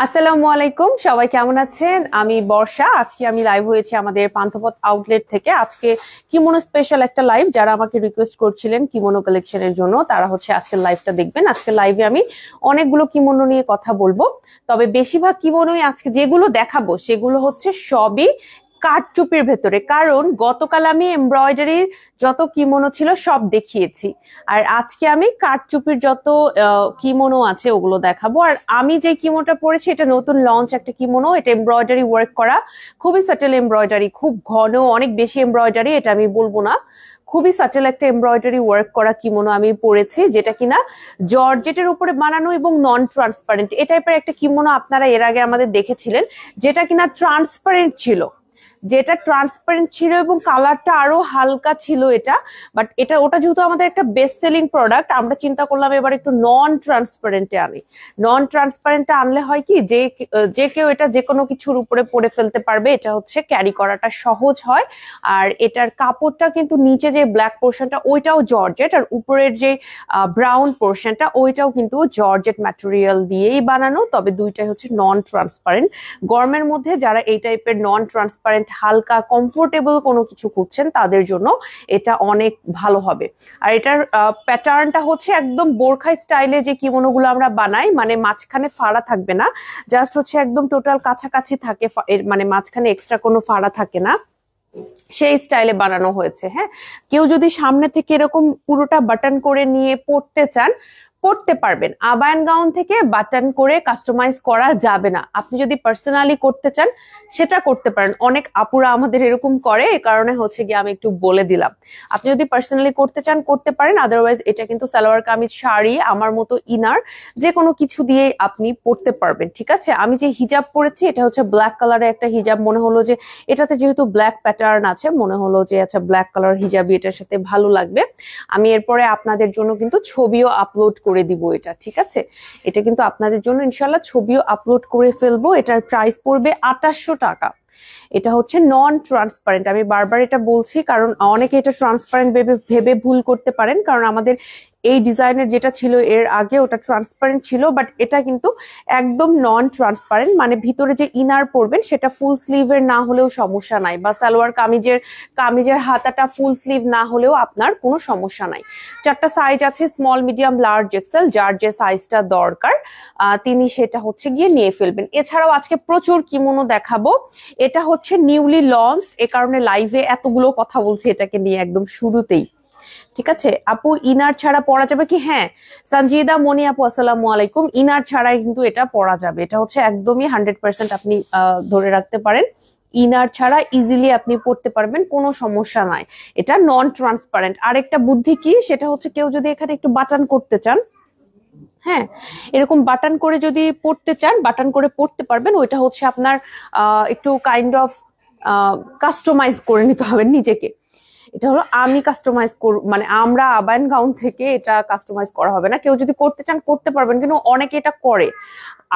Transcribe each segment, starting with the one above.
আসসালামু আলাইকুম, সবাই কেমন আছেন? আমি বর্ষা। আজকে আমি লাইভ হয়েছি আমাদের পান্থপথ আউটলেট থেকে। আজকে কিমোনো স্পেশাল একটা লাইভ, যারা আমাকে রিকোয়েস্ট করছিলেন কিমোনো কালেকশনের জন্য তারা হচ্ছে আজকের লাইভটা দেখবেন। আজকের লাইভে আমি অনেকগুলো কিমোনো নিয়ে কথা বলবো, তবে বেশিরভাগ কিমোনোই আজকে যেগুলো দেখাবো সেগুলো হচ্ছে সবই কাঠচুপির ভেতরে, কারণ গতকাল আমি এমব্রয়ডারির যত কিমোনো ছিল সব দেখিয়েছি, আর আজকে আমি কাঠচুপির যত কিমোনো আছে ওগুলো দেখাবো। আর আমি যে কিমোটা পরেছি এটা নতুন লঞ্চ একটা কিমোনো, এটা এমব্রয়ডারি ওয়ার্ক করা, খুবই সাটেল এমব্রয়ডারি, খুব ঘন অনেক বেশি এমব্রয়ডারি এটা আমি বলবো না, খুবই সাটেল একটা এমব্রয়ডারি ওয়ার্ক করা কিমোনো আমি পরেছি, যেটা কিনা জর্জেটের উপরে বানানো এবং নন ট্রান্সপারেন্ট। এই টাইপের একটা কিমোনো আপনারা এর আগে আমাদের দেখেছিলেন, যেটা কিনা ট্রান্সপারেন্ট ছিল, এবং কালারটা আরো হালকা ছিল এটা। বাট ওটা যেহেতু আমাদের একটা বেস্ট সেলিং প্রোডাক্ট, আমরা চিন্তা করলাম এবার একটু নন ট্রান্সপারেন্টে আনি। নন ট্রান্সপারেন্টে আনলে হয় কি, যে কেউ এটা যে কোনো কিছুর উপরে পরে ফেলতে পারবে, এটা হচ্ছে ক্যারি করাটা সহজ হয়। আর এটার কাপড়টা কিন্তু নিচে যে ব্ল্যাক পোর্শনটা ওইটাও জর্জেট, আর উপরের যে ব্রাউন পোর্শনটা ওইটাও কিন্তু জর্জেট ম্যাটেরিয়াল দিয়েই বানানো, তবে দুইটাই হচ্ছে নন ট্রান্সপারেন্ট। গরমের মধ্যে যারা এই টাইপের নন ট্রান্সপারেন্ট হালকা কমফোর্টেবল কোনো কিছু খুঁজছেন তাদের জন্য এটা অনেক ভালো হবে। আর এটার প্যাটার্নটা হচ্ছে একদম বোরখা স্টাইলে যে কিমোনোগুলো আমরা বানাই, মানে মাঝখানে ফাড়া থাকবে না, জাস্ট হচ্ছে একদম টোটাল কাছাকাছি থাকে, মানে মাঝখানে এক্সট্রা কোনো ফাড়া থাকে না, সেই স্টাইলে বানানো হয়েছে। হ্যাঁ, কেউ যদি সামনে থেকে এরকম পুরোটা বাটন করে নিয়ে পড়তে চান পড়তে পারবেন। আবায়ান গাউন থেকে বাটন করে কাস্টমাইজ করা যাবে না, আপনি যদি পার্সোনালি করতে চান সেটা করতে পারেন। অনেক আপুরা আমাদের এরকম করে, এই কারণে হচ্ছে গিয়ে আমি একটু বলে দিলাম। আপনি যদি পার্সোনালি করতে চান করতে পারেন, আদারওয়াইজ এটা কিন্তু সালোয়ার কামিজ, শাড়ি, আমার মতো ইনার যে কোনো কিছু দিয়ে আপনি পড়তে পারবেন। ঠিক আছে, আমি যে হিজাব পরেছি এটা হচ্ছে ব্ল্যাক কালারের একটা হিজাব, মনে হলো যে এটাতে যেহেতু ব্ল্যাক প্যাটার্ন আছে মনে হলো যে আচ্ছা ব্ল্যাক কালার হিজাবই এটার সাথে ভালো লাগবে। আমি এরপরে আপনাদের জন্য কিন্তু ছবিও আপলোড করে দিব এটা, ঠিক আছে? এটা কিন্তু আপনাদের জন্য ইনশাল্লাহ ছবিও আপলোড করে ফেলবো। এটার প্রাইস পড়বে 2800 টাকা। এটা হচ্ছে নন ট্রান্সপারেন্ট, আমি বারবার এটা বলছি কারণ অনেকে এটা ট্রান্সপারেন্ট ভেবে ভুল করতে পারেন, কারণ আমাদের এই ডিজাইনের যেটা ছিল এর আগে ওটা ট্রান্সপারেন্ট ছিল, বাট এটা কিন্তু একদম নন ট্রান্সপারেন্ট, মানে ভিতরে যে ইনার পরবেন সেটা ফুল স্লিভের না হলেও সমস্যা নাই, বা সালোয়ার কামিজের হাতাটা ফুল স্লিভ না হলেও আপনার কোনো সমস্যা নাই। 4টা সাইজ আছে, স্মল, মিডিয়াম, লার্জ, এক্সেল, যার যে সাইজটা দরকার তিনি সেটা হচ্ছে গিয়ে নিয়ে ফেলবেন। এছাড়াও আজকে প্রচুর কিমোনো দেখাবো, এটা হচ্ছে নিউলি লঞ্চড, এ কারণে লাইভে এতগুলো কথা বলছি এটাকে নিয়ে একদম শুরুতেই। ঠিক আছে আপু, ইনার ছাড়া পরা যাবে কি? হ্যাঁ, সঞ্জিদা মনি আপু আসসালামু আলাইকুম। ইনার ছাড়াই কিন্তু এটা পরা যাবে, এটা হচ্ছে একদমই 100% আপনি ধরে রাখতে পারেন, ইনার ছাড়া ইজিলি আপনি পড়তে পারবেন, কোনো সমস্যা নাই। এটা নন ট্রান্সপারেন্ট। আরেকটা বুদ্ধি কি, সেটা হচ্ছে কেউ যদি এখানে একটু বাটন করতে চান, হ্যাঁ এরকম বাটন করে যদি পড়তে চান বাটন করে পড়তে পারবেন। ওইটা হচ্ছে আপনার একটু কাইন্ড অফ কাস্টমাইজ করে নিতে হবে নিজেকে। এটা হলো আমি কাস্টমাইজ মানে আমরা আবায়ান গাউন থেকে এটা কাস্টমাইজ করা হবে না, কেউ যদি করতে চান করতে পারবেন, কিন্তু অনেকে এটা করে।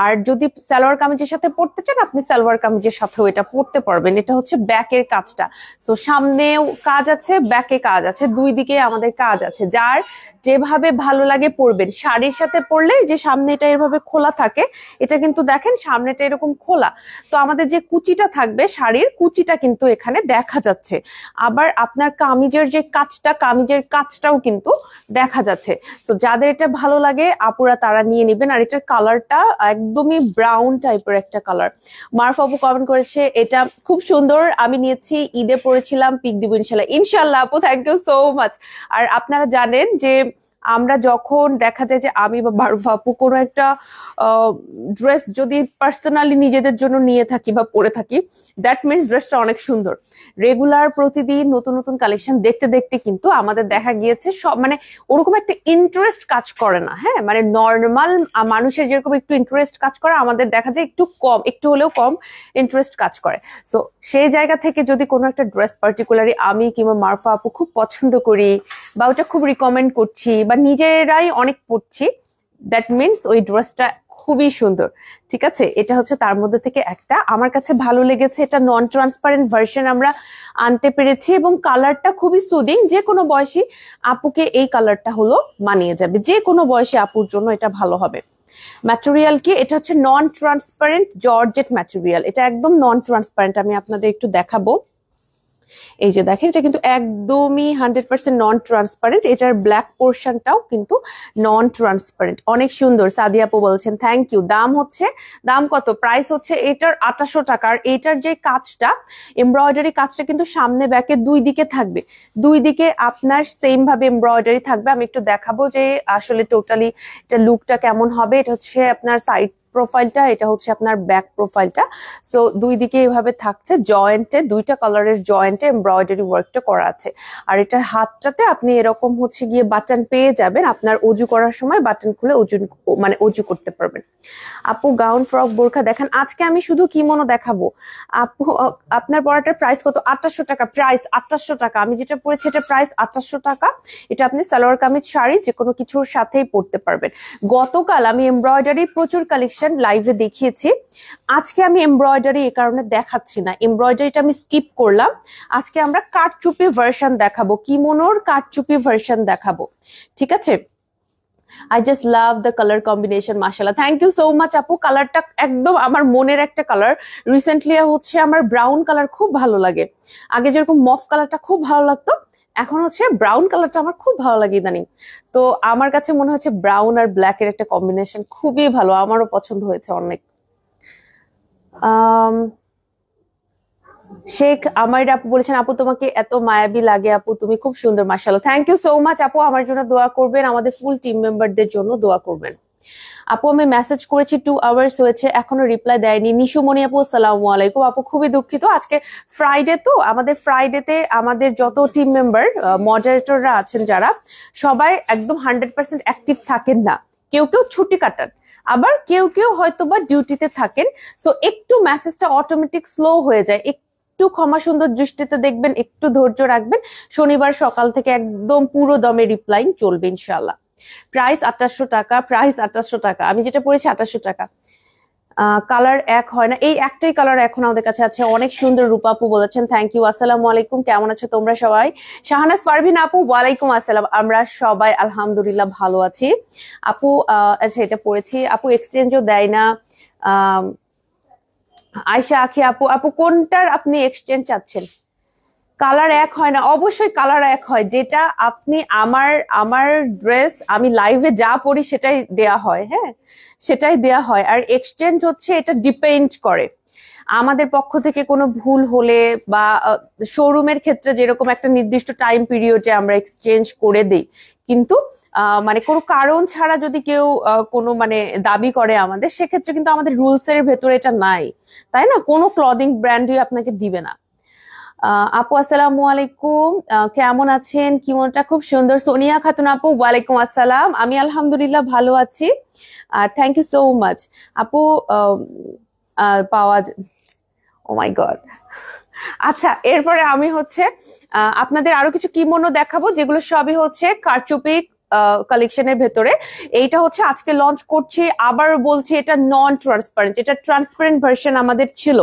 আর যদি সালোয়ার কামিজের সাথে পড়তে চান আপনি সালোয়ার কামিজের সাথেও এটা পড়তে পারবেন। এটা হচ্ছে ব্যাকের কাজটা, সো সামনেও কাজ আছে ব্যাকে কাজ আছে, দুই দিকে আমাদের কাজ আছে, যার যেভাবে ভালো লাগে পরবেন। শাড়ির সাথে পরলে যে সামনেটা এভাবে খোলা থাকে, এটা কিন্তু দেখেন সামনেটা এরকম খোলা, তো আমাদের যে কুচিটা থাকবে শাড়ির কুচিটা কিন্তু এখানে দেখা যাচ্ছে। আবার আপনার কামিজের কাজটাও কিন্তু দেখা যাচ্ছে। তো যাদের এটা ভালো লাগে আপুরা তারা নিয়ে নেবেন। আর এটার কালারটা একদমই ব্রাউন টাইপের একটা কালার। মারফ আপু কমেন্ট করেছে এটা খুব সুন্দর, আমি নিয়েছি, ঈদে পরেছিলাম, পিক দিব ইনশাল্লাহ। ইনশাল্লাহ আপু, থ্যাংক ইউ সো মাচ। আর আপনারা জানেন যে আমরা যখন দেখা যায় যে আমি বা মারুফ আপু কোনো একটা ড্রেস যদি পার্সোনালি নিজেদের জন্য নিয়ে থাকি বা পরে থাকি, দ্যাট মিনস ড্রেসটা অনেক সুন্দর। রেগুলার প্রতিদিন নতুন নতুন কালেকশন দেখতে দেখতে কিন্তু আমাদের দেখা গিয়েছে সব মানে ওরকম একটা ইন্টারেস্ট কাজ করে না। হ্যাঁ, মানে নর্মাল মানুষের যেরকম একটু ইন্টারেস্ট কাজ করে, আমাদের দেখা যায় একটু হলেও কম ইন্টারেস্ট কাজ করে। সো সেই জায়গা থেকে যদি কোনো একটা ড্রেস পার্টিকুলারলি আমি কিংবা মারফা আপু খুব পছন্দ করি বা ওটা খুব রিকমেন্ড করছি বা নিজেরাই অনেক পড়ছি, দ্যাট মিনস ওই ড্রেসটা খুবই সুন্দর। ঠিক আছে, এটা হচ্ছে তার মধ্যে থেকে একটা আমার কাছে ভালো লেগেছে। এটা নন ট্রান্সপারেন্ট ভার্সন আমরা আনতে পেরেছি এবং কালারটা খুবই সুদিং, যে কোনো বয়সী আপুকে এই কালারটা হলো মানিয়ে যাবে, যে কোনো বয়সী আপুর জন্য এটা ভালো হবে। ম্যাটেরিয়াল কি, এটা হচ্ছে নন ট্রান্সপারেন্ট জর্জেট ম্যাটেরিয়াল, এটা একদম নন ট্রান্সপারেন্ট। আমি আপনাদের একটু দেখাবো, এই যে দেখেন এটা কিন্তু একদমই 100% নন ট্রান্সপারেন্ট, এটার ব্ল্যাক পোর্শনটাও কিন্তু নন ট্রান্সপারেন্ট। অনেক সুন্দর, সাদিয়া আপু বলছেন থ্যাংক ইউ। দাম কত, প্রাইস হচ্ছে এটার 2800 টাকা। আর এটার যে কাজটা, এমব্রয়ডারি কাজটা কিন্তু সামনে ব্যাকে দুই দিকে থাকবে, দুই দিকে আপনার সেম ভাবে এমব্রয়ডারি থাকবে। আমি একটু দেখাবো যে আসলে টোটালি এটা লুকটা কেমন হবে। এটা হচ্ছে আপনার সাইড প্রোফাইলটা, এটা হচ্ছে আপনার ব্যাক প্রোফাইলটা। সো দুই দিকে এইভাবে থাকছে, জয়েন্টে দুইটা কালারের জয়েন্টে এমব্রয়ডারি ওয়ার্কটা করা আছে। আর এটার হাতটাতে আপনি এরকম হচ্ছে গিয়ে বাটন পেয়ে যাবেন, আপনার অজু করার সময় বাটন খুলে অজু করতে পারবেন। আপু গাউন ফ্রক বোরখা দেখান, আজকে আমি শুধু কিমোনো দেখাবো। আপু আপনার পরাটার প্রাইস কত? 2800 টাকা, প্রাইস 2800 টাকা। আমি যেটা পরেছি এটা প্রাইস 2800 টাকা। এটা আপনি সালোয়ার কামিজ শাড়ি যে কোনো কিছুর সাথেই পরতে পারবেন। গতকাল আমি এমব্রয়ডারি প্রচুর কালেকশন লাইভে দেখিয়েছি, আজকে আমি এমব্রয়ডারি এই কারণে দেখাচ্ছি না, এমব্রয়ডারিটা আমি স্কিপ করলাম। আজকে আমরা কাঠচুপি ভার্সন দেখাবো, কিমোনোর কাঠচুপি ভার্সন দেখাবো, ঠিক আছে? I just love the color combination, mashallah. Thank you so much আপু। কালারটা একদম আমার মনের একটা কালার। রিসেন্টলি হচ্ছে আমার ব্রাউন কালার খুব ভালো লাগে, আগে যেরকম মফ কালারটা খুব ভালো লাগতো, এখন হচ্ছে ব্রাউন কালারটা আমার খুব ভালো লাগে ইদানিং। তো আমার কাছে মনে হচ্ছে ব্রাউন আর ব্ল্যাক এর একটা কম্বিনেশন খুবই ভালো, আমারও পছন্দ হয়েছে অনেক। শেখ আমাইর আপু বলেছেন আপু তোমাকে এত মায়াবী লাগে আপু, তুমি খুব সুন্দর মাশাআল্লাহ। থ্যাংক ইউ সো মাচ আপু, আমার জন্য দোয়া করবেন, আমাদের ফুল টিম মেম্বারদের জন্য দোয়া করবেন। আপু আমি মেসেজ করেছি 2 আওয়ার্স হয়েছে, এখনো রিপ্লাই দেয়নি। নিশুমণি আপু আসসালামু আলাইকুম। আপু খুবই দুঃখিত, আজকে ফ্রাইডে তো, আমাদের ফ্রাইডেতে আমাদের যত টিম মেম্বার মডারেটররা আছেন যারা, সবাই একদম 100% অ্যাক্টিভ থাকেন না, কেউ কেউ ছুটি কাটান, আবার কেউ কেউ হয়তোবা ডিউটিতে থাকেন। সো একটু মেসেজটা অটোমেটিক স্লো হয়ে যায়, একটু ক্ষমা সুন্দর দৃষ্টিতে দেখবেন, একটু ধৈর্য রাখবেন। শনিবার সকাল থেকে একদম পুরো দমে রিপ্লাইং চলবে ইনশাআল্লাহ। প্রাইস 2800 টাকা, প্রাইস 2800 টাকা। আমি যেটা পড়েছি 2800 টাকা। কালার এক হয় না, এই একটাই কালার এখন আমাদের কাছে আছে। অনেক সুন্দর, রূপাপু বলেছেন থ্যাংক ইউ। আসসালামু আলাইকুম, কেমন আছো তোমরা সবাই? শাহানাজ পারভিন আপু ওয়ালাইকুম আসসালাম, আমরা সবাই আলহামদুলিল্লাহ ভালো আছি। আপু আচ্ছা এটা পড়েছি, আপু এক্সচেঞ্জও দেয় না। আয়শা আখি আপু কোনটার আপনি এক্সচেঞ্জ চাচ্ছেন? কালার এক হয় না, অবশ্যই কালার এক হয়, যেটা আপনি আমার ড্রেস আমি লাইভে যা পরি সেটাই দেয়া হয়, হ্যাঁ সেটাই দেয়া হয়। আর এক্সচেঞ্জ হচ্ছে এটা ডিপেন্ড করে আমাদের পক্ষ থেকে কোনো ভুল হলে, বা শোরুমের ক্ষেত্রে যেরকম একটা নির্দিষ্ট টাইম পিরিয়ডে আমরা এক্সচেঞ্জ করে দেই, কিন্তু মানে কোনো কারণ ছাড়া যদি কেউ কোনো মানে দাবি করে আমাদের, সেক্ষেত্রে কিন্তু আমাদের রুলস এর ভেতরে এটা নাই, তাই না? কোনো ক্লদিং ব্র্যান্ডই আপনাকে দিবে না। আপু আসসালামু আলাইকুম, কেমন আছেন? কি মনটা খুব সুন্দর। সোনিয়া খাতুন আপু ওয়ালাইকুম আসসালাম, আমি আলহামদুলিল্লাহ ভালো আছি। আর থ্যাংক ইউ সো মাচ আপু। পাওয়া ও মাই গড। আচ্ছা এরপরে আমি হচ্ছে আপনাদের আরো কিছু কিমোনো দেখাবো, যেগুলো সবই হচ্ছে কারচুপি কালেকশনের ভেতরে। এইটা হচ্ছে আজকে লঞ্চ করছি, আবার বলছি এটা নন ট্রান্সপারেন্ট, এটা ট্রান্সপারেন্ট ভার্সন আমাদের ছিল,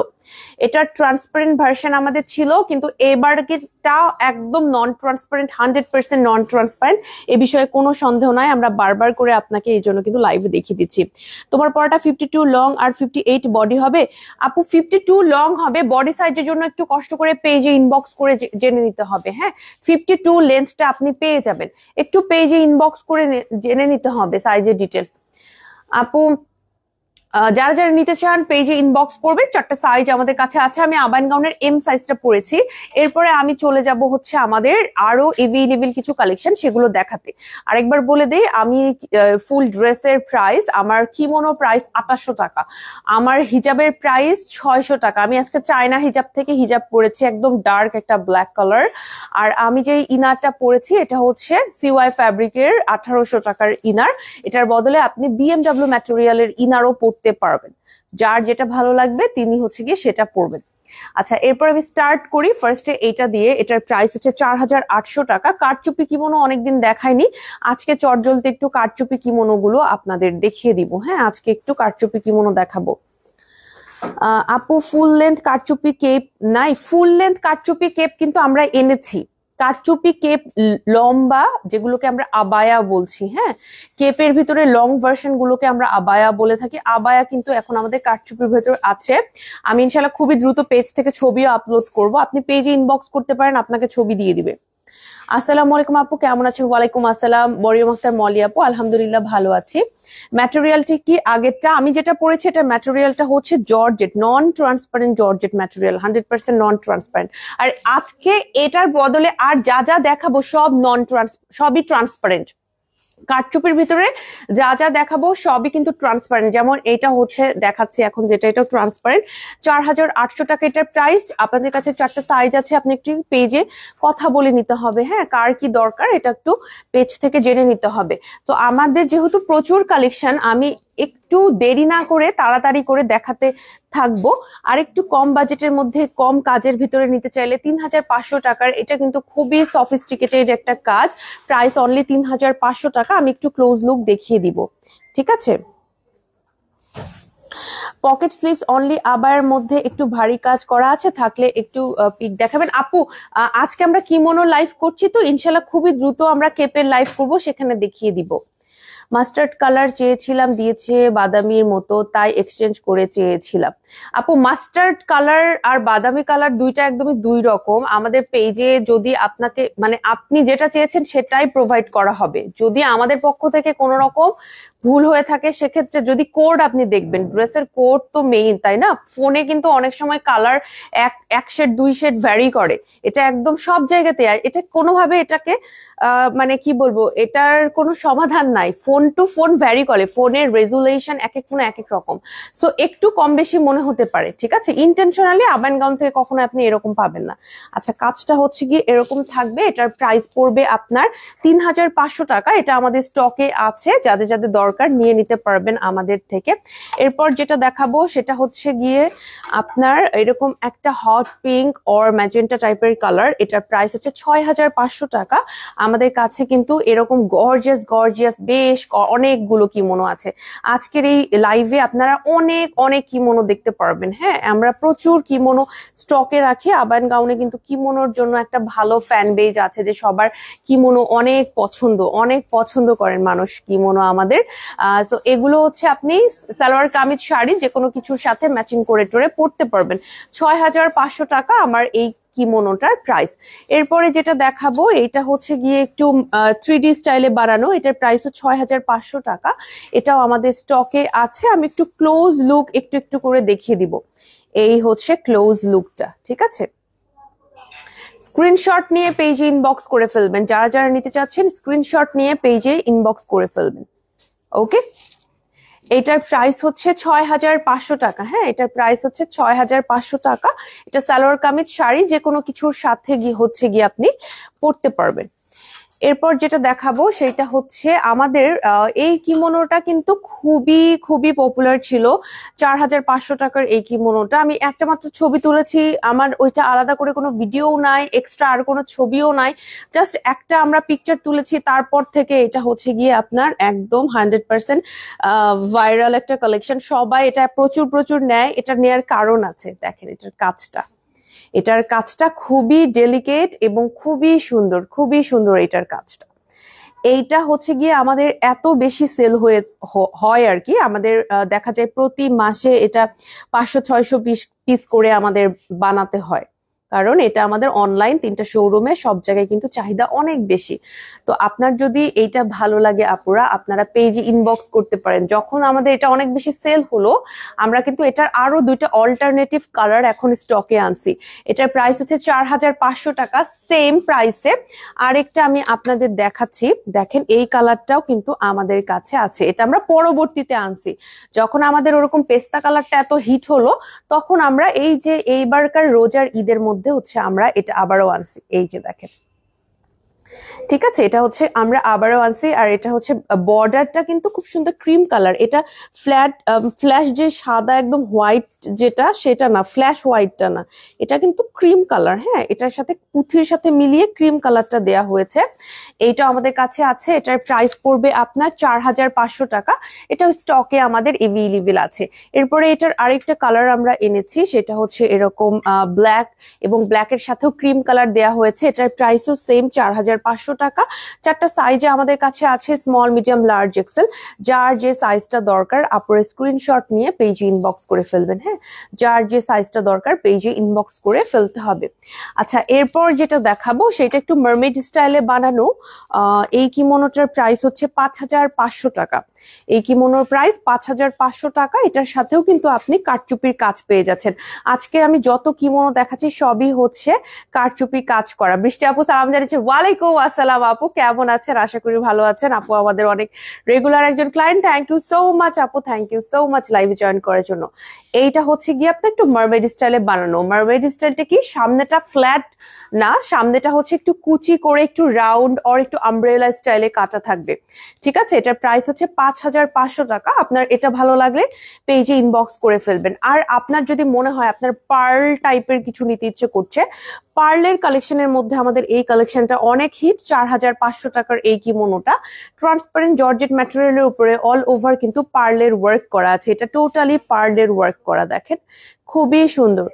এটা ট্রান্সপারেন্ট ভার্সন আমাদের ছিল, কিন্তু এবারটা একদম নন ট্রান্সপারেন্ট, 100% নন ট্রান্সপারেন্ট। এ বিষয়ে কোনো সন্দেহ নাই, আমরা বারবার করে আপনাকে এই জন্য কিন্তু লাইভে দেখিয়ে দিচ্ছি। তোমার পরাটা 52 লং আর 58 বডি হবে? আপু 52 লং হবে, বডি সাইজের জন্য একটু কষ্ট করে পেজে ইনবক্স করে জেনে নিতে হবে। হ্যাঁ 52 লেন্থটা আপনি পেয়ে যাবেন, একটু পেজে ইনবক্স করে জেনে নিতে হবে সাইজের ডিটেলস। আপু যারা যারা নিতে চান পেজে ইনবক্স করবে, 4টা সাইজ আমাদের কাছে আছে। আমি আবাইন গাউনের এম সাইজটা পরেছি, এরপরে আমি চলে যাব হচ্ছে আমাদের আরো এভেইলেবল কিছু কালেকশন, সেগুলো দেখাতে। আরেকবার বলে দেই, আমি ফুল ড্রেসের প্রাইস, আমার কিমোনো প্রাইস 2800 টাকা, আমার হিজাবের প্রাইস 600 টাকা। আমি আজকে চায়না হিজাব থেকে হিজাব পরেছি, একদম ডার্ক একটা ব্ল্যাক কালার। আর আমি যে ইনারটা পরেছি এটা হচ্ছে সিওয়াই ফ্যাব্রিকের 1800 টাকার ইনার, এটার বদলে আপনি বিএমডব্লিউ ম্যাটেরিয়ালের ইনারও পরতে পারবেন, যার যেটা ভালো লাগবে তিনি হচ্ছে গিয়ে সেটা পরবেন। আচ্ছা এরপর আমি স্টার্ট করি ফার্স্টে এইটা দিয়ে, এটার প্রাইস হচ্ছে 4800 টাকা। কারচুপি কিমোনো অনেকদিন দেখাইনি, আজকে চটজলদি একটু কারচুপি কিমোনো গুলো আপনাদের দেখিয়ে দিব। হ্যাঁ আজকে একটু কারচুপি কিমোনো দেখাবো। আপু ফুল লেন্থ কারচুপি কেপ নাই? ফুল লেন্থ কারচুপি কেপ কিন্তু আমরা এনেছি, কারচুপি কেপ লম্বা, যেগুলোকে আমরা আবায়া বলছি। হ্যাঁ, কেপের ভিতরে লং ভার্সন গুলোকে আমরা আবায়া বলে থাকি। আবায়া কিন্তু এখন আমাদের কারচুপির ভেতর আছে। আমি ইনশাল্লাহ খুবই দ্রুত পেজ থেকে ছবিও আপলোড করব, আপনি পেজে ইনবক্স করতে পারেন, আপনাকে ছবি দিয়ে দিবে। আসসালামু আলাইকুম আপু, কেমন আছেন? ওয়ালাইকুম আসসালাম মরিয়ম আক্তার মলি আপু, আলহামদুলিল্লাহ ভালো আছি। ম্যাটেরিয়ালটি কি আগেরটা আমি যেটা পড়েছি, এটা ম্যাটেরিয়ালটা হচ্ছে georgette, non transparent georgette material, 100% non transparent. আর আজকে এটার বদলে আর যা যা দেখাবো সব সবই ট্রান্সপারেন্ট। কারচুপির ভিতরে যা যা দেখাবো সবই কিন্তু ট্রান্সপারেন্ট। যেমন এটা হচ্ছে দেখাচ্ছি এখন, যেটা এটা ট্রান্সপারেন্ট, 4800 টাকা এটার প্রাইস। আপনাদের কাছে 4টা সাইজ আছে, আপনি একটু পেজে কথা বলে নিতে হবে। হ্যাঁ, কার কি দরকার এটা একটু পেজ থেকে জেনে নিতে হবে। তো আমাদের যেহেতু প্রচুর কালেকশন, আমি একটু দেরি না করে তাড়াতাড়ি করে দেখাতে থাকবো। আর একটু কম বাজেটের মধ্যে কম কাজের ভিতরে নিতে চাইলে 3500 টাকার, এটা কিন্তু খুবই সফিস্টিকেটেড একটা কাজ, প্রাইস অনলি 3500 টাকা। আমি একটু ক্লোজ লুক দেখিয়ে দিব, ঠিক আছে? পকেট স্লিভস অনলি, আবায়ের মধ্যে একটু ভারী কাজ করা আছে, থাকলে একটু পিক দেখাবেন আপু। আজকে আমরা কিমোনো লাইভ করছি, তো ইনশাল্লাহ খুবই দ্রুত আমরা কেপের লাইভ করব, সেখানে দেখিয়ে দিব। মাস্টার্ড কালার চেয়েছিলাম, দিয়েছে বাদামির মতো, তাই এক্সচেঞ্জ করে চেয়েছিলাম। আপু মাস্টার্ড কালার আর বাদামি কালার দুইটা একদমই দুই রকম। আমাদের পেজে যদি আপনাকে মানে আপনি যেটা চেয়েছেন সেটাই প্রোভাইড করা হবে। যদি আমাদের পক্ষ থেকে কোনো রকম ভুল হয়ে থাকে সেক্ষেত্রে, যদি কোড আপনি দেখবেন, ড্রেসের কোড তো মেইন, তাই না? ফোনে কিন্তু অনেক সময় কালার এক শেড 2 শেড ভ্যারি করে, এটা একদম সব জায়গাতে। এটা কোনোভাবে এটাকে মানে কি বলবো, এটার কোনো সমাধান নাই। ফোন টু ফোন ভ্যারি করে, ফোনের রেজুলেশন এক এক ফোনে এক এক রকম, সো একটু কম বেশি মনে হতে পারে, ঠিক আছে? ইন্টেনশনালি আবান গাউন থেকে কখনো আপনি এরকম পাবেন না। আচ্ছা, কাজটা হচ্ছে কি এরকম থাকবে, এটার প্রাইস পড়বে আপনার 3500 টাকা। এটা আমাদের স্টকে আছে, যাদের যাদের দরকার নিয়ে নিতে পারবেন আমাদের থেকে। এরপর যেটা দেখাবো সেটা হচ্ছে গিয়ে আপনার এরকম একটা হট পিঙ্ক অর ম্যাজেন্টা টাইপের কালার, এটার প্রাইস হচ্ছে 6500 টাকা। আমাদের কাছে কিন্তু এরকম গর্জিয়াস বেশ অনেকগুলো কিমোনো আছে। আজকের এই লাইভে আপনারা অনেক অনেক কিমোনো দেখতে পারবেন। হ্যাঁ, আমরা প্রচুর কিমোনো স্টকে রাখি। আবান গাউনে কিন্তু কিমোনোর জন্য একটা ভালো ফ্যান বেজ আছে, যে সবার কিমোনো অনেক পছন্দ করেন মানুষ কিমোনো আমাদের। সো এগুলো হচ্ছে আপনি সালোয়ার কামিজ শাড়ি যে কোনো কিছুর সাথে ম্যাচিং করে টোরে পড়তে পারবেন। 6500 টাকা আমার এই কিমোনোটার প্রাইস। এরপরে যেটা দেখাবো এটা হচ্ছে গিয়ে একটু 3D স্টাইলে বানানো, এটার প্রাইস 6500 টাকা। এটাও আমাদের স্টকে আছে। আমি একটু ক্লোজ লুক একটু করে দেখিয়ে দিব। এই হচ্ছে ক্লোজ লুকটা, ঠিক আছে? স্ক্রিনশট নিয়ে পেজে ইনবক্স করে ফেলবেন, যারা যারা নিতে চাচ্ছেন স্ক্রিনশট নিয়ে পেজে ইনবক্স করে ফেলবেন। ওকে, এটার প্রাইস হচ্ছে 6500 টাকা। হ্যাঁ, এটার প্রাইস হচ্ছে 6500 টাকা। এটা সালোয়ার কামিজ শাড়ি যে কোনো কিছুর সাথে হচ্ছে গিয়ে আপনি পরতে পারবেন। এরপর যেটা দেখাবো সেটা হচ্ছে আমাদের এই কিমোনোটা কিন্তু খুবই পপুলার ছিল। 4500 টাকার এই কিমোনোটা আমি একটা মাত্র ছবি তুলেছি, আমার ওইটা আলাদা করে কোনো ভিডিও নাই, এক্সট্রা আর কোনো ছবিও নাই, জাস্ট একটা আমরা পিকচার তুলেছি। তারপর থেকে এটা হচ্ছে গিয়ে আপনার একদম 100% ভাইরাল একটা কালেকশন। সবাই এটা প্রচুর নেয়। এটা নেয়ার কারণ আছে, দেখেন এটার কাজটা খুবই ডেলিকেট এবং খুবই সুন্দর এটার কাজটা। এইটা হচ্ছে গিয়ে আমাদের এত বেশি সেল হয় আর কি, আমাদের দেখা যায় প্রতি মাসে এটা 500-600 পিস করে আমাদের বানাতে হয়, কারণ এটা আমাদের অনলাইন 3টা শোরুমে সব জায়গায় কিন্তু চাহিদা অনেক বেশি। তো আপনার যদি এইটা ভালো লাগে আপুরা, আপনারা পেজে ইনবক্স করতে পারেন। যখন আমাদের এটা অনেক বেশি সেল হলো, আমরা কিন্তু এটার আরো 2টা অল্টারনেটিভ কালার এখন স্টকে আনছি। এটার প্রাইস হচ্ছে 4500 টাকা, সেম প্রাইসে। আরেকটা আমি আপনাদের দেখাচ্ছি, দেখেন এই কালারটাও কিন্তু আমাদের কাছে আছে। এটা আমরা পরবর্তীতে আনছি, যখন আমাদের ওরকম পেস্তা কালারটা এত হিট হলো, তখন আমরা এই যে এইবারকার রোজার ঈদের মধ্যে হচ্ছে আমরা এটা আবারও আনছি। এই যে দেখেন ঠিক আছে, এটা হচ্ছে আমরা আবারও আনছি, আর এটা হচ্ছে বর্ডারটা কিন্তু খুব সুন্দর ক্রিম কালার। এটা ফ্ল্যাশ যে সাদা একদম হোয়াইট যেটা, সেটা না, ফ্ল্যাশ হোয়াইটটা না, এটা কিন্তু ক্রিম কালার। হ্যাঁ, এটার সাথে পুঁথির সাথে মিলিয়ে ক্রিম কালারটা দেয়া হয়েছে। এইটা আমাদের কাছে আছে, এটার প্রাইস পড়বে আপনার 4500 টাকা। এটা স্টকে আমাদের এভেইলেবল আছে। এরপরে এটার আরেকটা কালার আমরা এনেছি, সেটা হচ্ছে এরকম ব্ল্যাক, এবং ব্ল্যাকের সাথেও ক্রিম কালার দেয়া হয়েছে। এটার প্রাইসও সেম 4500 টাকা। চারটা সাইজে আমাদের কাছে আছে, স্মল, মিডিয়াম, লার্জ, এক্সেল। যার যে সাইজটা দরকার আপুরা স্ক্রিনশট নিয়ে পেজে ইনবক্স করে ফেলবেন। হ্যাঁ, যার যে সাইজটা দরকার পেজে ইনবক্স করে ফেলতে হবে। আচ্ছা, এরপর যেটা দেখাবো সেটা একটু মারমেড স্টাইলে বানানো। এই কিমোনোটার প্রাইস হচ্ছে 5500 টাকা। এই কিমোনোর প্রাইস 5500 টাকা। এটার সাথেও কিন্তু আপনি কারচুপির কাজ পেয়ে যাচ্ছেন। আজকে আমি যত কিমোনো দেখাচ্ছি সবই হচ্ছে কারচুপি কাজ করা। বৃষ্টি আপু সালাম জানিয়েছে। ওয়ালাইকুম আসসালাম আপু, কেমন আছেন? আশা করি ভালো আছেন। আপু আমাদের অনেক রেগুলার একজন client. Thank you so much আপু, থ্যাংক ইউ সো মাচ লাইভে জয়েন করার জন্য। এইটা হচ্ছে গিয়ে আপনার একটু মারমেড স্টাইলে বানানো। মারমেড স্টাইলটা কি, সামনেটা ফ্ল্যাট না, সামনেটা হচ্ছে একটু কুচি করে একটু রাউন্ড অর একটু আমব্রেলা স্টাইলে কাটা থাকবে। ঠিক আছে, এটার প্রাইস হচ্ছে 5500 টাকা। আপনার এটা ভালো লাগলে পেজে ইনবক্স করে ফেলবেন। আর আপনার যদি মনে হয় আপনার পার্ল টাইপের কিছু নিতে ইচ্ছে করছে, পার্লের কালেকশনের মধ্যে আমাদের এই কালেকশনটা অনেক হিট। 4500 টাকার এই কিমোনোটা ট্রান্সপারেন্ট জর্জেট ম্যাটেরিয়ালের উপরে অল ওভার কিন্তু পার্লের ওয়ার্ক করা আছে। এটা টোটালি পার্লের ওয়ার্ক করা, দেখেন খুবই সুন্দর।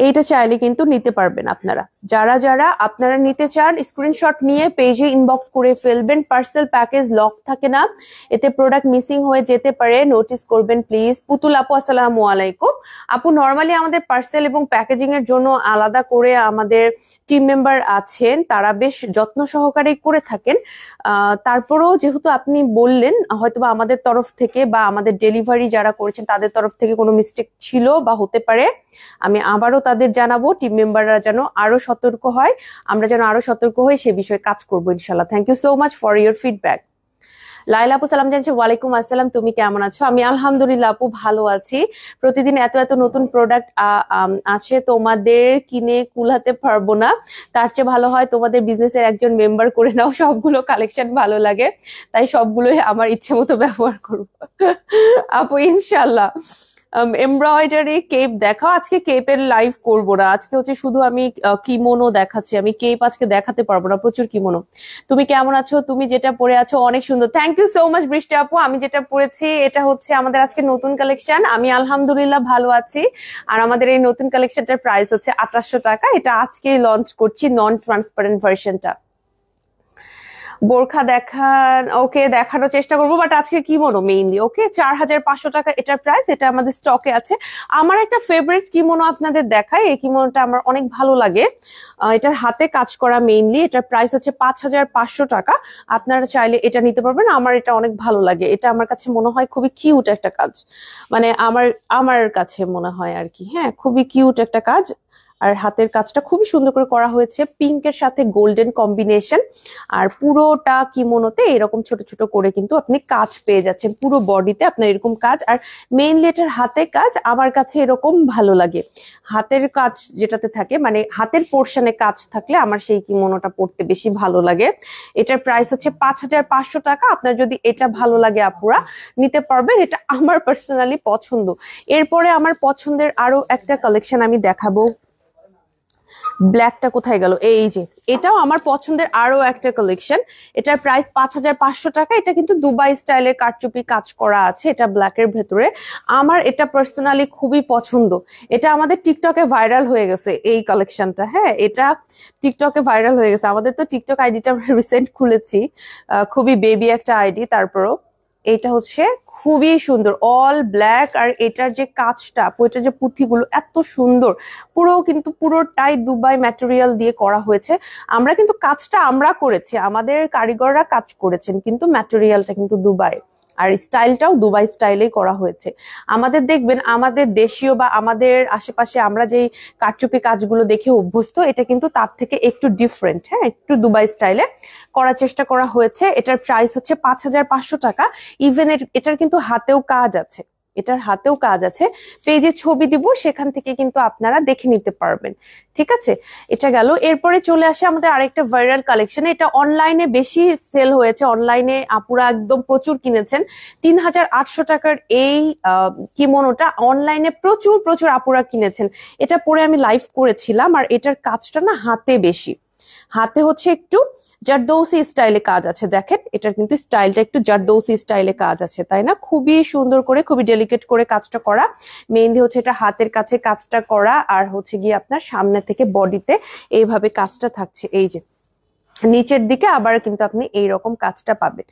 এইটা চাইলে কিন্তু নিতে পারবেন আপনারা। যারা যারা আপনারা নিতে চান স্ক্রিনশট নিয়ে পেজে ইনবক্স করে ফেলবেন। পার্সেল প্যাকেজ লক থাকে না, এতে প্রোডাক্ট মিসিং হয়ে যেতে পারে, নোটিস করবেন প্লিজ। পুতুল আপু আসসালামু আলাইকুম। আপু নর্মালি আমাদের পার্সেল এবং প্যাকেজিং এর জন্য আলাদা করে আমাদের টিম মেম্বার আছেন, তারা বেশ যত্ন সহকারে করে থাকেন। তারপরেও যেহেতু আপনি বললেন হয়তোবা আমাদের তরফ থেকে বা আমাদের ডেলিভারি যারা করেছেন তাদের তরফ থেকে কোনো মিস্টেক ছিল বা হতে পারে, আমি আবারও তাদের জানাবো, টিম মেম্বাররা যেন আরো সতর্ক হয়, আমরা যেন আরো সতর্ক হই, সে বিষয়ে কাজ করবো ইনশাল্লাহ। Thank you so much for your feedback. Laila আপু সালাম জানছে। ওয়ালাইকুম আসসালাম, তুমি কেমন আছো? আমি আলহামদুলিল্লাহ আপু ভালো আছি। প্রতিদিন এত এত নতুন প্রোডাক্ট আছে, তোমাদের কিনে কুলাতে পারবো না। তার চেয়ে ভালো হয় তোমাদের বিজনেসের একজন মেম্বার করে নাও, সবগুলো কালেকশন ভালো লাগে, তাই সবগুলোই আমার ইচ্ছে মতো ব্যবহার করবো আপু ইনশাল্লাহ। এমব্রয়ডারি কেপ দেখাও। আজকে কেপের লাইভ করবো না, আজকে হচ্ছে শুধু আমি কিমোনো দেখাচ্ছি। আমি কেপ আজকে দেখাতে পারবো না, প্রচুর কিমোনো। তুমি কেমন আছো? তুমি যেটা পরে আছো অনেক সুন্দর। থ্যাংক ইউ সো মাচ বৃষ্টি আপু। আমি যেটা পরেছি এটা হচ্ছে আমাদের আজকে নতুন কালেকশন। আমি আলহামদুলিল্লাহ ভালো আছি। আর আমাদের এই নতুন কালেকশনটার প্রাইস হচ্ছে 2800 টাকা। এটা আজকেই লঞ্চ করছি, নন ট্রান্সপারেন্ট ভার্সনটা। বোরখা দেখান, ওকে দেখানোর চেষ্টা করবো, বাট আজকে কিমোনো মেইনলি। ওকে, 4500 টাকা এটার প্রাইস। এটা আমাদের স্টকে আছে। আমার একটা ফেভারিট কিমোনো আপনাদের দেখাই। এই কিমোনোটা আমার অনেক ভালো লাগে। এটার হাতে কাজ করা মেইনলি। এটার প্রাইস হচ্ছে 5500 টাকা। আপনারা চাইলে এটা নিতে পারবেন। আমার এটা অনেক ভালো লাগে। এটা আমার কাছে মনে হয় খুবই কিউট একটা কাজ, মানে আমার আমার কাছে মনে হয় আর কি। হ্যাঁ, খুবই কিউট একটা কাজ। আর হাতের কাজটা খুবই সুন্দর করে করা হয়েছে, পিঙ্কের সাথে গোল্ডেন কম্বিনেশন। আর পুরোটা কিমোনোতে এরকম ছোট ছোট করে কিন্তু আপনি কাজ পেয়ে যাচ্ছেন, পুরো বডিতে আপনার এরকম কাজ। আর মেইনলি এটার হাতে কাজ আমার কাছে এরকম ভালো লাগে। হাতের কাজ যেটাতে থাকে, মানে হাতের পোর্শনে কাজ থাকলে আমার সেই কিমোনোটা পরতে বেশি ভালো লাগে। এটার প্রাইস হচ্ছে 5500 টাকা। আপনার যদি এটা ভালো লাগে আপুরা নিতে পারবেন, এটা আমার পার্সোনালি পছন্দ। এরপরে আমার পছন্দের আরো একটা কালেকশন আমি দেখাবো। ব্ল্যাকটা কোথায় গেল? এই যে, এটাও আমার পছন্দের আরো একটা কালেকশন। এটার প্রাইস 5500 টাকা। এটা কিন্তু দুবাই স্টাইলের কারচুপি কাজ করা আছে, এটা ব্ল্যাকের ভেতরে। আমার এটা পার্সোনালি খুবই পছন্দ। এটা আমাদের টিকটকে ভাইরাল হয়ে গেছে এই কালেকশনটা। হ্যাঁ, এটা টিকটকে ভাইরাল হয়ে গেছে। আমাদের তো টিকটক আইডিটা আমরা রিসেন্ট খুলেছি, খুবই বেবি একটা আইডি। তারপরও এটা হচ্ছে খুবই সুন্দর, অল ব্ল্যাক। আর এটার যে কাজটা, এটার যে পুঁথিগুলো এত সুন্দর, পুরো কিন্তু পুরোটাই দুবাই ম্যাটেরিয়াল দিয়ে করা হয়েছে। আমরা কিন্তু কাজটা আমরা করেছি, আমাদের কারিগররা কাজ করেছেন, কিন্তু ম্যাটেরিয়ালটা কিন্তু দুবাই। আর স্টাইলটাও দুবাই স্টাইলেই করা হয়েছে। আমাদের দেখবেন আমাদের দেশীয় বা আমাদের আশেপাশে আমরা যেই কারচুপি কাজগুলো দেখে অভ্যস্ত, এটা কিন্তু তার থেকে একটু ডিফারেন্ট। হ্যাঁ, একটু দুবাই স্টাইলে করার চেষ্টা করা হয়েছে। এটার প্রাইস হচ্ছে 5500 টাকা। ইভেন এটার কিন্তু হাতেও কাজ আছে। এটার হাতেও কাজ আছে, পেজে ছবি দিব, সেখান থেকে কিন্তু আপনারা দেখে নিতে পারবেন। ঠিক আছে, এটা গেল। এরপরে চলে আসে আমাদের আরেকটা ভাইরাল কালেকশন, এটা অনলাইনে বেশি সেল হয়েছে, অনলাইনে আপুরা একদম প্রচুর কিনেছেন। 3800 টাকার এই কিমোনোটা অনলাইনে প্রচুর প্রচুর আপুরা কিনেছেন। এটা পরে আমি লাইভ করেছিলাম, আর এটার কাজটা না হাতে বেশি, হাতে হচ্ছে একটু জারদৌসি স্টাইলে কাজ আছে। দেখেন এটার কিন্তু স্টাইলটা একটু জারদৌসি স্টাইলে কাজ আছে, তাই না? খুবই সুন্দর করে, খুবই ডেলিকেট করে কাজটা করা। মেইনলি হচ্ছে এটা হাতের কাছে কাজটা করা, আর হচ্ছে গিয়ে আপনার সামনে থেকে বডিতে এইভাবে কাজটা থাকছে। এই যে নিচের দিকে আবার কিন্তু আপনি এইরকম কাজটা পাবেন।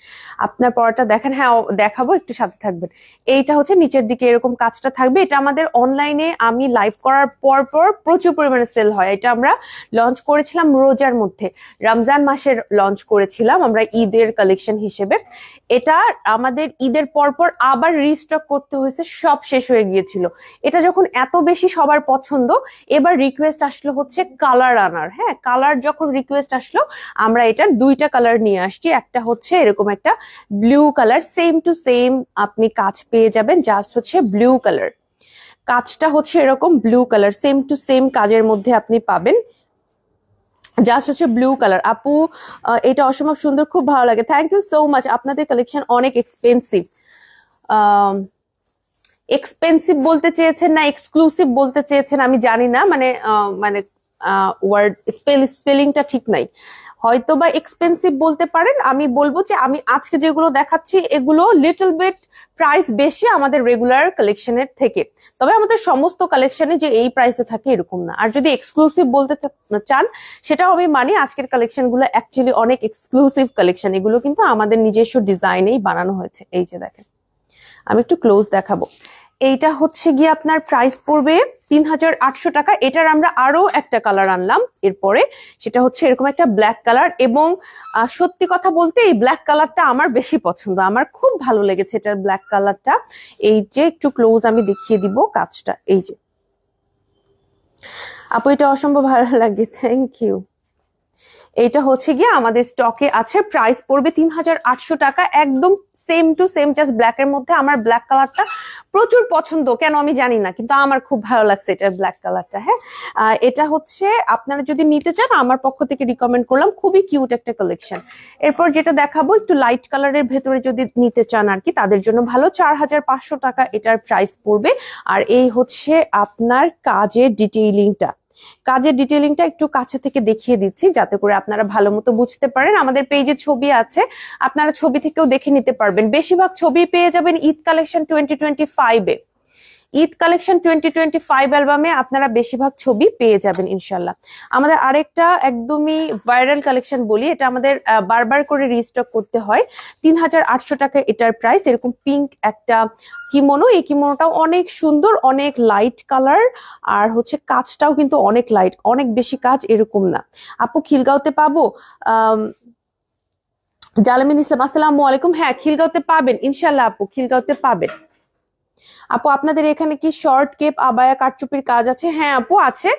আপনার পরাটা দেখেন, হ্যাঁ দেখাবো, একটু সাথে থাকবেন। এইটা হচ্ছে নিচের দিকে এরকম কাজটা থাকবে। এটা আমাদের অনলাইনে আমি লাইভ করার পর পর প্রচুর পরিমাণে সেল হয়। এটা আমরা লঞ্চ করেছিলাম রোজার মধ্যে, রমজান মাসের লঞ্চ করেছিলাম আমরা ঈদের কালেকশন হিসেবে। এটা আমাদের ঈদের পর পর আবার রিস্টক করতে হয়েছে, সব শেষ হয়ে গিয়েছিল। এটা যখন এত বেশি সবার পছন্দ, এবার রিকোয়েস্ট আসলো হচ্ছে কালার আনার। হ্যাঁ, কালার যখন রিকোয়েস্ট আসলো, আমরা এটার দুইটা কালার নিয়ে আসছি। একটা হচ্ছে এরকম একটা blue colour, same to same আপনি কাজ পেয়ে যাবেন, জাস্ট হচ্ছে ব্লু কালার। কাজটা হচ্ছে এরকম blue colour, same to same কাজের মধ্যে আপনি পাবেন, জাস্ট হচ্ছে ব্লু কালার। আপু এটা অসম্ভব সুন্দর, খুব ভালো লাগে, থ্যাংক ইউ সো মাচ। আপনাদের কালেকশন অনেক এক্সপেন্সিভ। এক্সপেন্সিভ বলতে চেয়েছেন না এক্সক্লুসিভ বলতে চেয়েছেন আমি জানি না, মানে মানে ওয়ার্ড স্পেলিংটা ঠিক নাই, হয়তো বা এক্সপেন্সিভ বলতে পারেন। আমি বলবো যে আমি আজকে যেগুলো দেখাচ্ছি এগুলো লিটল বিট প্রাইস বেশি আমাদের রেগুলার কালেকশনের থেকে, তবে আমাদের সমস্ত কালেকশনে যে এই প্রাইসে থাকে এরকম না। আর যদি এক্সক্লুসিভ বলতে চান সেটাও আমি মানি, আজকের কালেকশন গুলো অ্যাকচুয়ালি অনেক এক্সক্লুসিভ কালেকশন, এগুলো কিন্তু আমাদের নিজস্ব ডিজাইনেই বানানো হয়েছে। এই যে দেখেন, আমি একটু ক্লোজ দেখাবো। এইটা হচ্ছে গিয়ে আপনার প্রাইস পড়বে 3800 টাকা। এটার আমরা আরো একটা কালার আনলাম এরপরে, সেটা হচ্ছে এরকম একটা ব্ল্যাক কালার। এবং সত্যি কথা বলতে এই ব্ল্যাক কালারটা আমার বেশি পছন্দ, আমার খুব ভালো লেগেছে এটার ব্ল্যাক কালারটা। এই যে একটু ক্লোজ আমি দেখিয়ে দিব কাজটা। এই যে আপু এটা অসম্ভব ভালো লাগে, থ্যাংক ইউ। এটা হচ্ছে গিয়ে আমাদের স্টকে আছে, প্রাইস পড়বে 3800 টাকা, একদম same to same, just black এর মধ্যে। আমার ব্ল্যাক কালারটা প্রচুর পছন্দ, কেন আমি জানি না, কিন্তু আমার খুব ভালো লাগছে এটার ব্ল্যাক কালারটা। হ্যাঁ, এটা হচ্ছে আপনারা যদি নিতে চান আমার পক্ষ থেকে রিকমেন্ড করলাম, খুবই কিউট একটা কালেকশন। এরপর যেটা দেখাবো একটু লাইট কালারের ভেতরে যদি নিতে চান আর কি, তাদের জন্য ভালো, 4500 টাকা এটার প্রাইস পড়বে। আর এই হচ্ছে আপনার কাজের ডিটেইলিংটা, কাজের ডিটেইলিংটা একটু কাছে থেকে দেখিয়ে দিচ্ছি যাতে করে আপনারা ভালো মতো বুঝতে পারেন। আমাদের পেজে ছবি আছে, আপনারা ছবি থেকেও দেখে নিতে পারবেন। বেশিরভাগ ছবি পেয়ে যাবেন ঈদ কালেকশন 2025-এ। ঈদ কালেকশন 2025 অ্যালবামে আপনারা বেশিরভাগ ছবি পেয়ে যাবেন ইনশাল্লাহ। আমাদের আরেকটা একদমই ভাইরাল কালেকশন বলি, এটা আমাদের বারবার করে রিস্টক করতে হয়। 3800 টাকা এটার প্রাইস। এরকম পিঙ্ক একটা কিমোনো, এই কিমোনোটাও অনেক সুন্দর, অনেক লাইট কালার, আর হচ্ছে কাজটাও কিন্তু অনেক লাইট, অনেক বেশি কাজ এরকম না। আপু খিলগাঁওতে পাবো? জালামিন ইসলাম আসসালামু আলাইকুম। হ্যাঁ, খিলগাঁওতে পাবেন ইনশাল্লাহ আপু, খিলগাঁওতে পাবেন। আপু আপনাদের এখানে কি শর্ট কেপ আবায়া কারচুপির কাজ আছে? হ্যাঁ আপু আছে।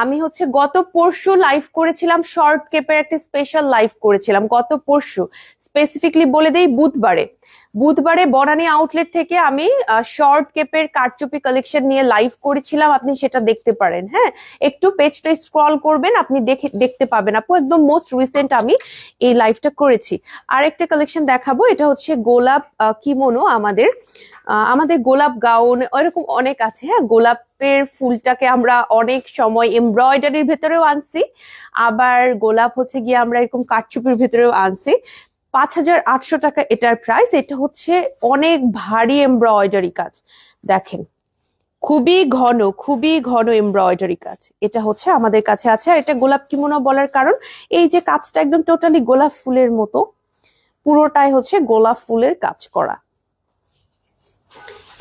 আমি হচ্ছে গত পরশু লাইভ করেছিলাম, শর্ট কেপের একটা স্পেশাল লাইভ করেছিলাম গত পরশু, স্পেসিফিকলি বলে দেই বুধবারে বনানী আউটলেট থেকে আমি শর্ট কেপের কারচুপি কালেকশন নিয়ে লাইভ করেছিলাম, আপনি সেটা দেখতে পারেন। হ্যাঁ, একটু পেজটা স্ক্রল করবেন, আপনি দেখতে পাবেন আপু, একদম মোস্ট রিসেন্ট আমি এই লাইভটা করেছি। আর একটা কালেকশন দেখাবো, এটা হচ্ছে গোলাপ কিমোনো, আমাদের গোলাপ গাউন ওইরকম অনেক আছে। হ্যাঁ, গোলাপের ফুলটাকে আমরা অনেক সময় এমব্রয়ডারির ভেতরেও আনছি, আবার গোলাপ হচ্ছে গিয়ে আমরা এরকম কারচুপির ভেতরেও আনছি। 5800 টাকা এটার প্রাইস। এটা হচ্ছে অনেক ভারী এমব্রয়ডারি কাজ, দেখেন খুবই ঘন এমব্রয়ডারি কাজ। এটা হচ্ছে আমাদের কাছে আছে। আর এটা গোলাপ কিমোনো বলার কারণ এই যে কাজটা একদম টোটালি গোলাপ ফুলের মতো, পুরোটাই হচ্ছে গোলাপ ফুলের কাজ করা।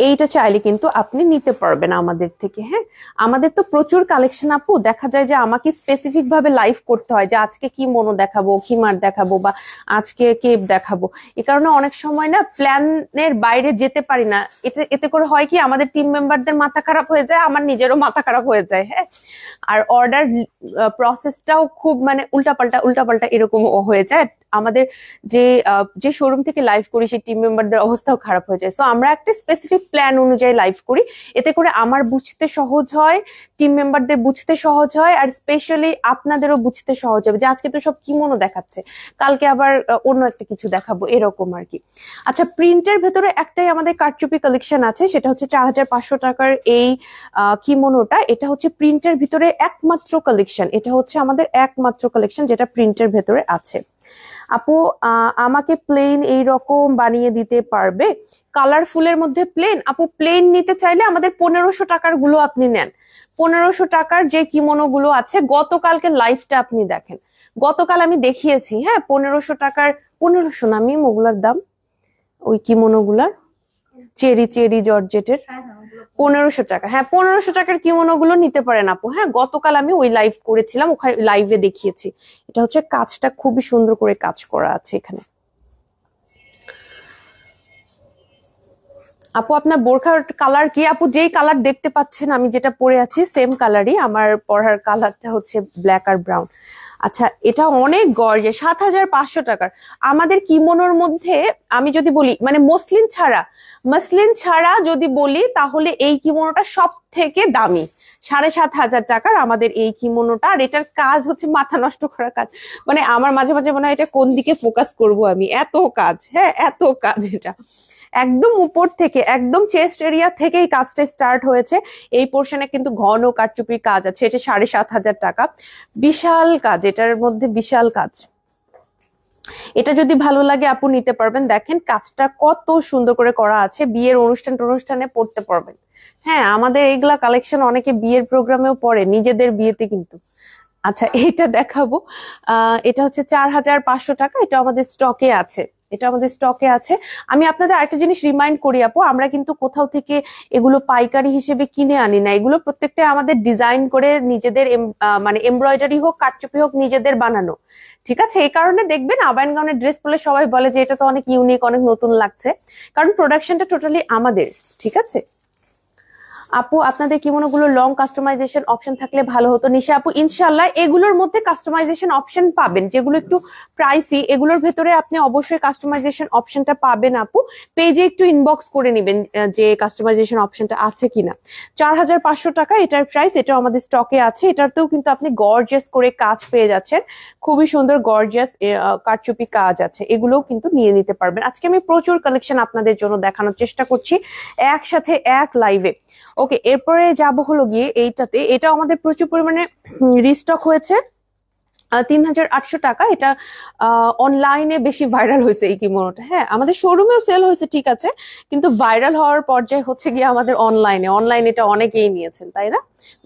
এইটা চাইলে কিন্তু আপনি নিতে পারবেন আমাদের থেকে। হ্যাঁ, আমাদের তো প্রচুর কালেকশন আপু, দেখা যায় যে আমাকে স্পেসিফিক ভাবে লাইভ করতে হয় যে আজকে কি মনো দেখাবো, খিমার দেখাবো, বা আজকে কেপ দেখাবো। এই কারণে অনেক সময় না প্ল্যানের বাইরে যেতে পারি না। এতে করে হয় কি, আমাদের টিম মেম্বারদের মাথা খারাপ হয়ে যায়, আমার নিজেরও মাথা খারাপ হয়ে যায়। হ্যাঁ, আর অর্ডার প্রসেসটাও খুব মানে উল্টাপাল্টা এরকম হয়ে যায়। আমাদের যে যে শোরুম থেকে লাইভ করি সেই টিম মেম্বারদের অবস্থাও খারাপ হয়ে যায়। সো আমরা একটা স্পেসিফিক প্ল্যান অনুযায়ী লাইভ করি, এতে করে আমার বুঝতে সহজ হয়, টিম মেম্বারদের বুঝতে সহজ হয়, আর স্পেশালি আপনাদেরও বুঝতে সহজ হবে যে আজকে তো সব কিমোনো দেখাচ্ছে, কালকে আবার অন্য একটা কিছু দেখাবো, এরকম আর কি। আচ্ছা, প্রিন্টের ভেতরে একটাই আমাদের কারচুপি কালেকশন আছে, সেটা হচ্ছে 4500 টাকার এই কিমোনোটা। এটা হচ্ছে প্রিন্টের ভিতরে একমাত্র কালেকশন, এটা হচ্ছে আমাদের একমাত্র কালেকশন যেটা প্রিন্টের ভেতরে আছে। আপু আমাকে প্লেন এইরকম বানিয়ে দিতে পারবে? কালারফুলের মধ্যে প্লেন? আপু প্লেন নিতে চাইলে আমাদের 1500 টাকার গুলো আপনি নেন। 1500 টাকার যে কিমোনো গুলো আছে, গতকালকে লাইভটা আপনি দেখেন, গতকাল আমি দেখিয়েছি। হ্যাঁ, 1500 টাকার, 1500 না মিম, ওগুলার দাম ওই কিমোনো গুলার চেরি চেরি জর্জেটের 1500 টাকা। হ্যাঁ, 1500 টাকার কিমোনো গুলো নিতে পারেন আপু। হ্যাঁ, গতকাল আমি ওই লাইভ করেছিলাম, ওখানে লাইভে দেখিয়েছি। এটা হচ্ছে কাজটা খুবই সুন্দর করে কাজ করা আছে এখানে। আপু আপনার বোরখার কালার কি? আপু যেই কালার দেখতে পাচ্ছেন আমি যেটা পরে আছি সেম কালারই, আমার পরার কালারটা হচ্ছে ব্ল্যাক আর ব্রাউন। আচ্ছা, এটা অনেক গর্জিয়াস, 7500 টাকার। আমাদের কিমোনোর মধ্যে আমি যদি বলি মানে মসলিন ছাড়া যদি বলি, তাহলে এই কিমোনোটা সব থেকে দামি। 7500 টাকার আমাদের এই কিমোনোটা। আর এটার কাজ হচ্ছে মাথা নষ্ট করা কাজ, মানে আমার মাঝে মাঝে মনে হয় এটা কোন দিকে ফোকাস করব আমি, এত কাজ। হ্যাঁ, এত কাজ। এটা একদম উপর থেকে, একদম চেস্ট এরিয়া থেকেই কাজটা স্টার্ট হয়েছে। এই পোর্শনে কিন্তু ঘন কারচুপির কাজ আছে। এটা 7500 টাকা, বিশাল কাজ, এটার মধ্যে বিশাল কাজ। এটা যদি ভালো লাগে আপু নিতে পারবেন। দেখেন কাজটা কত সুন্দর করে করা আছে, বিয়ের অনুষ্ঠানে পড়তে পারবেন। হ্যাঁ, আমাদের এইগুলা কালেকশন অনেকে বিয়ের প্রোগ্রামেও পরে, নিজেদের বিয়েতে কিন্তু। আচ্ছা, এটা দেখাবো। এটা হচ্ছে 4500 টাকা। এটা আমাদের স্টকে আছে, এটা আমাদের স্টকে আছে। আমি আপনাদের আরেকটা জিনিস রিমাইন্ড করি আপু, আমরা কিন্তু কোথাও থেকে এগুলো পাইকারি হিসেবে কিনে আনি না। এগুলো প্রত্যেকটা আমাদের ডিজাইন করে নিজেদের মানে এমব্রয়ডারি হোক, কারচুপি হোক, নিজেদের বানানো। ঠিক আছে, এই কারণে দেখবেন আবায়ন গাউনের ড্রেস পরলে সবাই বলে যে এটা তো অনেক ইউনিক, অনেক নতুন লাগছে, কারণ প্রোডাকশনটা টোটালি আমাদের। ঠিক আছে আপু, আপনাদের কিমোনোগুলো লং কাস্টমাইজেশন অপশন থাকলে ভালো হতো। নিশা আপু, ইনশাল্লাহ এগুলোর মধ্যে কাস্টমাইজেশন অপশন পাবেন, যেগুলো একটু প্রাইসি এগুলোর ভেতরে আপনি অবশ্যই কাস্টমাইজেশন অপশনটা পাবেন। আপু পেজে একটু ইনবক্স করে নেবেন যে কাস্টমাইজেশন অপশনটা আছে কিনা। 4500 টাকা এটার প্রাইস, এটা আমাদের স্টকে আছে। এটাতেও কিন্তু আপনি গর্জিয়াস করে কাজ পেয়ে যাচ্ছেন, খুবই সুন্দর গর্জিয়াস কারচুপি কাজ আছে, এগুলোও কিন্তু নিয়ে নিতে পারবেন। আজকে আমি প্রচুর কালেকশন আপনাদের জন্য দেখানোর চেষ্টা করছি একসাথে এক লাইভে। ওকে, এরপরে যাব হলো গিয়ে এইটাতে। এটা আমাদের প্রচুর পরিমাণে রিস্টক হয়েছে, 3800 টাকা। এটা অনলাইনে বেশি ভাইরাল হয়েছে এই কিমোনোটা। হ্যাঁ, আমাদের শোরুমেও সেল হয়েছে ঠিক আছে, কিন্তু ভাইরাল হওয়ার পর্যায়ে হচ্ছে গিয়ে আমাদের অনলাইনে এটা অনেকেই নিয়েছেন, তাই না?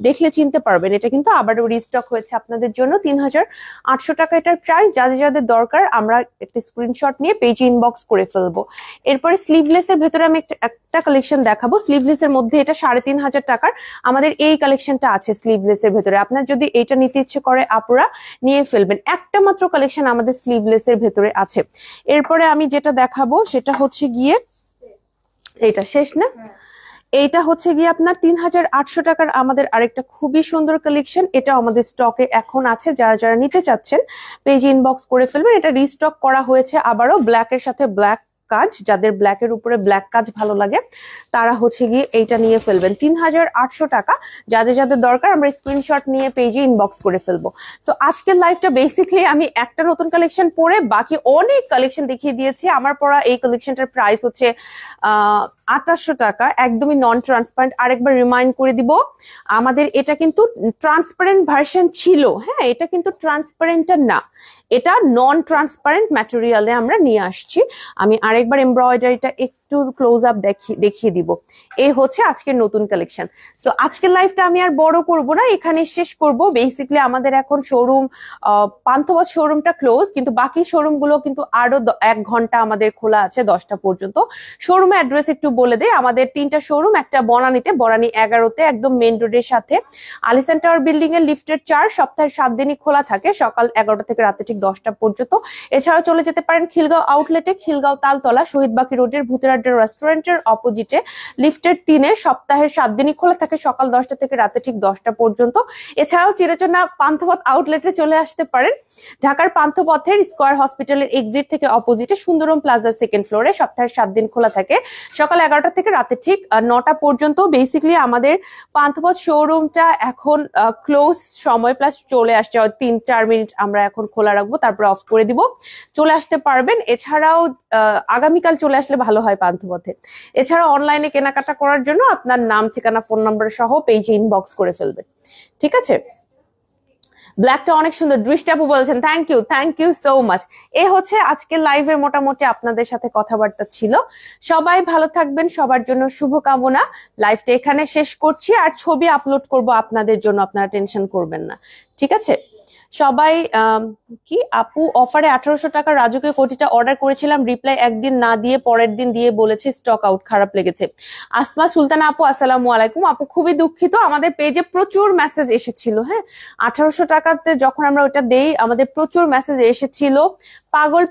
দেখলে চিনতে পারবেন। এটা কিন্তু আবারও রিস্টক হয়েছে আপনাদের জন্য, 3800 টাকা এটার প্রাইস। যাদের যাদের দরকার আমরা একটা স্ক্রিনশট নিয়ে পেজে ইনবক্স করে ফেলবো। এরপরে স্লিভলেস এর ভেতরে আমি একটা কালেকশন দেখাবো। স্লিভলেস এর মধ্যে এটা 3500 টাকার আমাদের এই কালেকশনটা আছে স্লিভলেস এর ভেতরে। আপনার যদি এটা নিতে ইচ্ছে করে আপুরা নিয়ে ফেলবেন, একটা মাত্র কালেকশন আমাদের স্লিভলেস এর ভেতরে আছে। এরপরে আমি যেটা দেখাবো সেটা হচ্ছে গিয়ে, এটা শেষ না, এইটা হচ্ছে গিয়ে আপনার 3800 টাকার আমাদের আরেকটা খুবই সুন্দর কালেকশন। এটা আমাদের স্টকে এখন আছে, যারা যারা নিতে চাচ্ছেন পেজে ইনবক্স করে ফেলবেন। এটা রিস্টক করা হয়েছে আবারও, ব্ল্যাকের সাথে ব্ল্যাক কাজ, যাদের ব্ল্যাকের উপরে ব্ল্যাক কাজ ভালো লাগে তারা হচ্ছে গিয়ে এইটা নিয়ে ফেলবেন। 3800 টাকা, যাদের যাদের দরকার আমরা স্ক্রিনশট নিয়ে পেজে ইনবক্স করে ফেলবো। সো আজকের লাইভটা বেসিক্যালি আমি একটা নতুন কালেকশন পরে বাকি অনেক কালেকশন দেখিয়ে দিয়েছি। আমার পরা এই কালেকশনটার প্রাইস হচ্ছে 2800 টাকা, একদমই নন ট্রান্সপারেন্ট। আরেকবার রিমাইন্ড করে দিব, আমাদের এটা কিন্তু ট্রান্সপারেন্ট ভার্সন ছিল। হ্যাঁ, এটা কিন্তু ট্রান্সপারেন্ট না, এটা নন ট্রান্সপারেন্ট ম্যাটেরিয়ালে আমরা নিয়ে আসছি। আমি আরেকবার এমব্রয়ডারিটা একটু ক্লোজ আপ দেখিয়ে দিব। এই হচ্ছে আজকের নতুন কালেকশন। সো আজকের লাইভটা আমি আর বড় করব না, এখানে শেষ করব। বেসিক্যালি আমাদের এখন শোরুম পান্থপথ শোরুমটা ক্লোজ, কিন্তু বাকি শোরুম গুলো কিন্তু আরো 1 ঘন্টা আমাদের খোলা আছে, 10টা পর্যন্ত। শোরুমের অ্যাড্রেস একটু বলে দেয়, আমাদের 3টা শোরুম, একটা বনানীতে, বনানী 11-তে একদম মেইন রোডের সাথে। আলিসান টাওয়ার বিল্ডিং এর লিফটের 4, সপ্তাহে 7 দিনই খোলা থাকে, সকাল 11টা থেকে রাতে ঠিক 10টা পর্যন্ত। এছাড়াও চলে যেতে পারেন খিলগাঁও আউটলেটে, খিলগাঁও তালতলা, শহীদ বাকি রোডের ভূতেরা গার্ডেন রেস্টুরেন্টের অপোজিটে লিফটের 3-এ সপ্তাহের 7 দিনই খোলা থাকে, সকাল 10টা থেকে রাতে ঠিক 10টা পর্যন্ত। এছাড়াও চিরচেনা পান্থপথ আউটলেটে চলে আসতে পারেন। ঢাকার পান্থপথের স্কয়ার হসপিটালের এক্সিট থেকে অপোজিটে সুন্দরম প্লাজার 2nd ফ্লোরে সপ্তাহের 7 দিন খোলা থাকে, সকাল 11টা থেকে রাতে ঠিক 9টা পর্যন্ত। বেসিক্যালি আমাদের পান্থপথ শোরুমটা এখন ক্লোজ সময় প্লাস চলে আসছে, 3-4 মিনিট আমরা এখন খোলা রাখবো, তারপর অফ করে দিব, চলে আসতে পারবেন। এছাড়াও আগামীকাল চলে আসলে ভালো হয় পান্থপথে। এছাড়া অনলাইনে কেনাকাটা করার জন্য আপনার নাম, ঠিকানা, ফোন নাম্বার সহ পেজে ইনবক্স করে ফেলবেন, ঠিক আছে? ব্ল্যাকটা অনেক সুন্দর, দৃষ্টি আপু বলছেন, থ্যাংক ইউ সো মাচ। এ হচ্ছে আজকের লাইভের মোটামুটি আপনাদের সাথে কথাবার্তা ছিল। সবাই ভালো থাকবেন, সবার জন্য শুভকামনা। লাইভটা এখানে শেষ করছি, আর ছবি আপলোড করব আপনাদের জন্য, আপনারা টেনশন করবেন না, ঠিক আছে? সবাই কি আপু অফারে 1800 টাকা রাজুকে কোটিটা অর্ডার করেছিলাম, রিপ্লাই একদিন না দিয়ে পরের দিন দিয়ে বলেছে স্টক আউট, খারাপ লেগেছে। আসমা সুলতানা আপু আসসালামু আলাইকুম। আপু খুবই দুঃখিত, আমাদের পেজে প্রচুর মেসেজ এসেছিল। হ্যাঁ, 1800 টাকাতে যখন আমরা ওটা দেই আমাদের প্রচুর মেসেজ এসেছিল,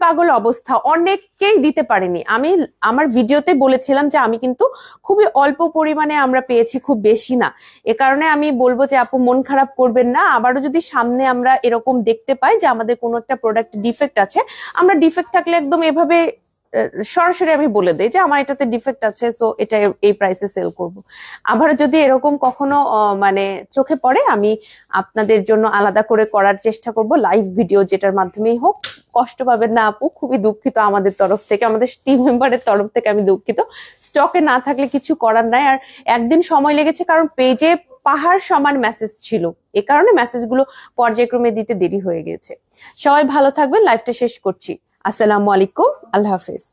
পাগল অবস্থা, অনেককেই দিতে পারিনি। আমি আমার ভিডিওতে বলেছিলাম যে আমি কিন্তু খুবই অল্প পরিমাণে আমরা পেয়েছি, খুব বেশি না। এ কারণে আমি বলবো যে আপু মন খারাপ করবেন না, আবারও যদি সামনে আমরা এরকম দেখতে পাই যে আমাদের কোনো একটা প্রোডাক্ট ডিফেক্ট আছে, আমরা ডিফেক্ট থাকলে একদম এভাবে সরাসরি আমি বলে দেই যে আমার এটাতে ডিফেক্ট আছে, সো এটা এই প্রাইসে সেল করব। আবার যদি এরকম কখনো মানে চোখে পড়ে, আমি আপনাদের জন্য আলাদা করে করার চেষ্টা করব, লাইভ ভিডিও যেটার মাধ্যমেই হোক। কষ্ট পাবেন না আপু, খুবই দুঃখিত আমাদের তরফ থেকে, আমাদের টিম মেম্বারের তরফ থেকে আমি দুঃখিত। স্টকে না থাকলে কিছু করার নাই। আর একদিন সময় লেগেছে কারণ পেজে পাহাড় সমান মেসেজ ছিল, এ কারণে মেসেজগুলো পর্যায়ক্রমে দিতে দেরি হয়ে গেছে। সবাই ভালো থাকবেন, লাইভটা শেষ করছি। আসসালামু আলাইকুম, আল্লাহ হাফেজ।